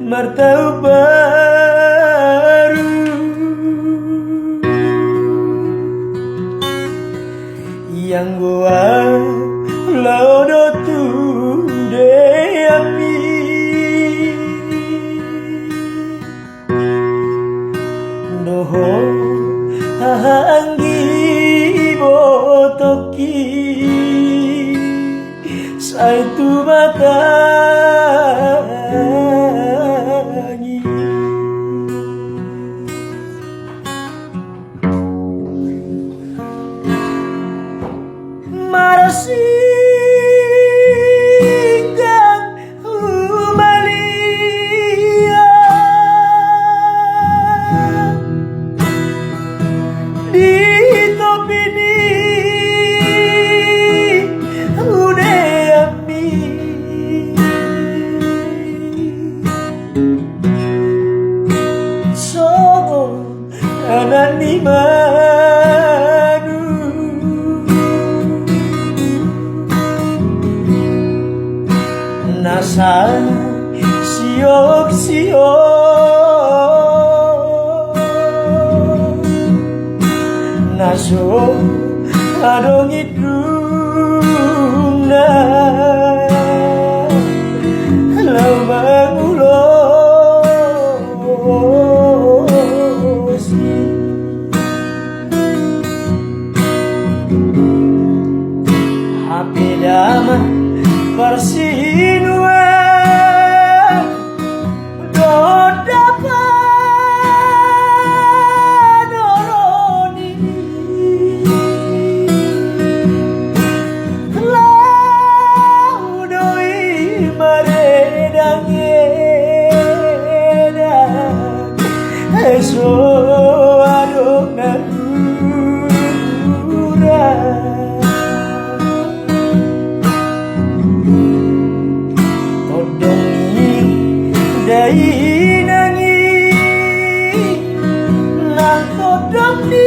martau baru yang gua laudo tunde ami noho anggi botoki saitu matangi marasinggang umalia di topi ni udeami so anani manu nasa siok naso adong idung na lamang ulosi hape dama persinua so adong nagura todongi dai nangi nang todong ni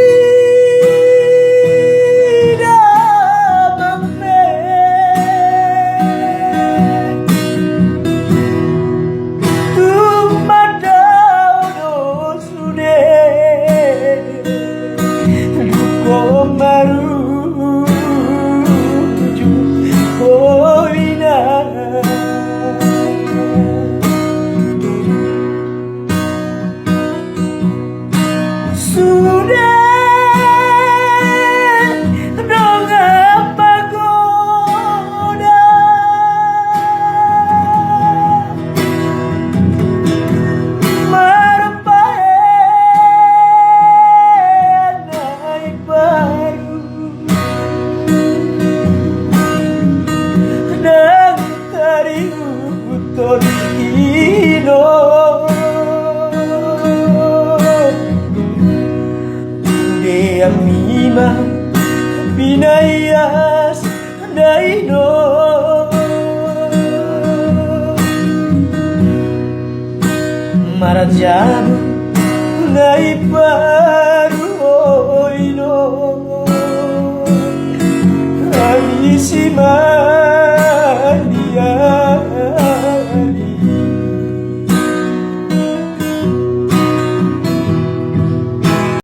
Torino de amima pinayas daino marajano naiparu oino alisima